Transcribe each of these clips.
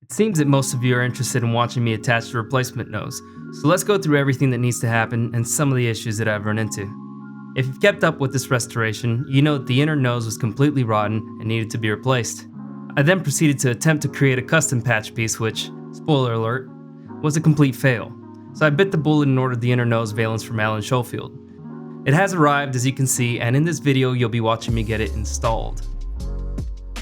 It seems that most of you are interested in watching me attach the replacement nose, so let's go through everything that needs to happen and some of the issues that I've run into. If you've kept up with this restoration, you know that the inner nose was completely rotten and needed to be replaced. I then proceeded to attempt to create a custom patch piece which, spoiler alert, was a complete fail. So I bit the bullet and ordered the inner nose valence from Alan Schofield. It has arrived, as you can see, and in this video you'll be watching me get it installed.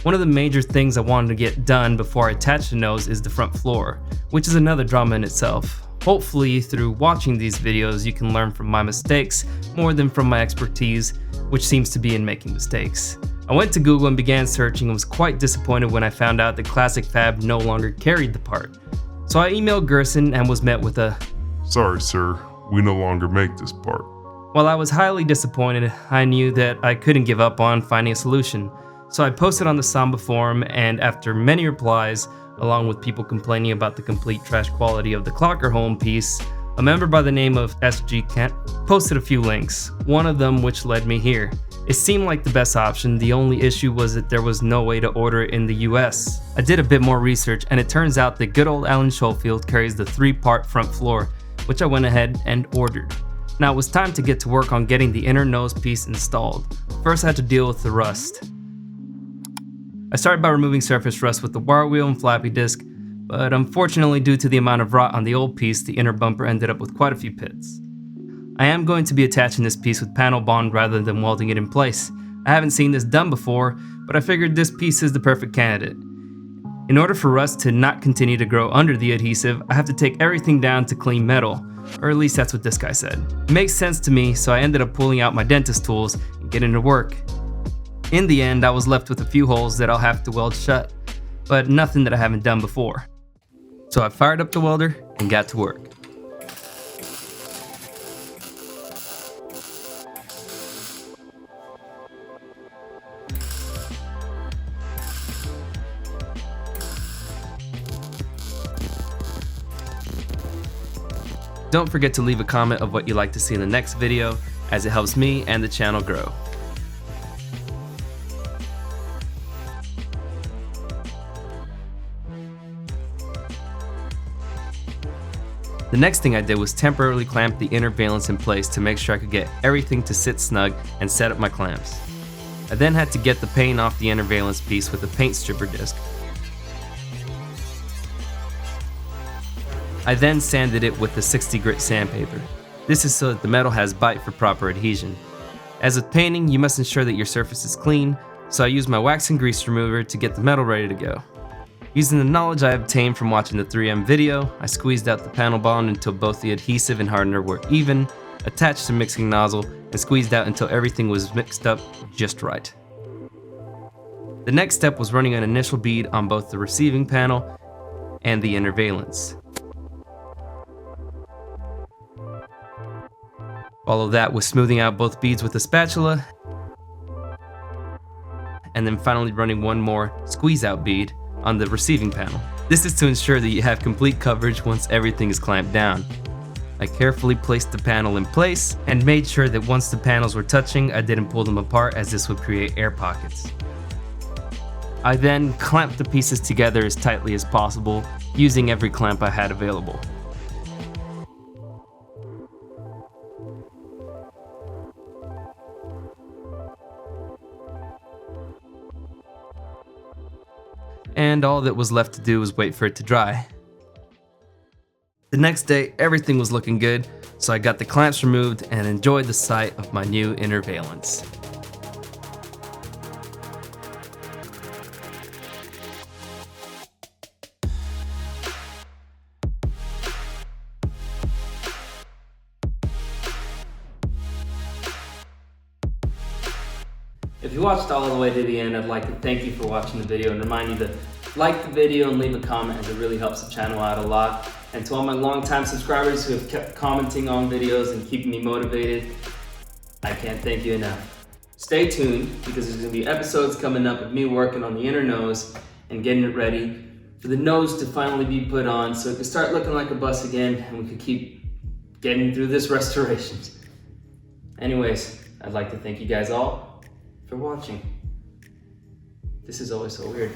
One of the major things I wanted to get done before I attach the nose is the front floor, which is another drama in itself. Hopefully through watching these videos you can learn from my mistakes more than from my expertise, which seems to be in making mistakes. I went to Google and began searching and was quite disappointed when I found out that Classic Fab no longer carried the part. So I emailed Gerson and was met with a "Sorry sir, we no longer make this part." While I was highly disappointed, I knew that I couldn't give up on finding a solution. So I posted on the Samba forum, and after many replies, along with people complaining about the complete trash quality of the Clocker home piece, a member by the name of SG Kent posted a few links, one of them which led me here. It seemed like the best option. The only issue was that there was no way to order it in the US. I did a bit more research and it turns out that good old Alan Schofield carries the 3-part front floor, which I went ahead and ordered. Now it was time to get to work on getting the inner nose piece installed. First I had to deal with the rust. I started by removing surface rust with the wire wheel and floppy disk, but unfortunately due to the amount of rot on the old piece, the inner bumper ended up with quite a few pits. I am going to be attaching this piece with panel bond rather than welding it in place. I haven't seen this done before, but I figured this piece is the perfect candidate. In order for rust to not continue to grow under the adhesive, I have to take everything down to clean metal, or at least that's what this guy said. It makes sense to me, so I ended up pulling out my dentist tools and getting to work. In the end, I was left with a few holes that I'll have to weld shut, but nothing that I haven't done before. So I fired up the welder and got to work. Don't forget to leave a comment of what you'd like to see in the next video, as it helps me and the channel grow. The next thing I did was temporarily clamp the inner valence in place to make sure I could get everything to sit snug and set up my clamps. I then had to get the paint off the inner valence piece with a paint stripper disc. I then sanded it with the 60 grit sandpaper. This is so that the metal has bite for proper adhesion. As with painting, you must ensure that your surface is clean, so I used my wax and grease remover to get the metal ready to go. Using the knowledge I obtained from watching the 3M video, I squeezed out the panel bond until both the adhesive and hardener were even, attached the mixing nozzle, and squeezed out until everything was mixed up just right. The next step was running an initial bead on both the receiving panel and the inner valence. Follow that with smoothing out both beads with a spatula, and then finally running one more squeeze out bead on the receiving panel. This is to ensure that you have complete coverage once everything is clamped down. I carefully placed the panel in place and made sure that once the panels were touching, I didn't pull them apart as this would create air pockets. I then clamped the pieces together as tightly as possible, using every clamp I had available. And all that was left to do was wait for it to dry. The next day, everything was looking good, so I got the clamps removed and enjoyed the sight of my new inner valence. If you watched all the way to the end, I'd like to thank you for watching the video and remind you to like the video and leave a comment, as it really helps the channel out a lot. And to all my longtime subscribers who have kept commenting on videos and keeping me motivated, I can't thank you enough. Stay tuned, because there's going to be episodes coming up of me working on the inner nose and getting it ready for the nose to finally be put on so it can start looking like a bus again and we can keep getting through this restoration. Anyways, I'd like to thank you guys all for watching. This is always so weird.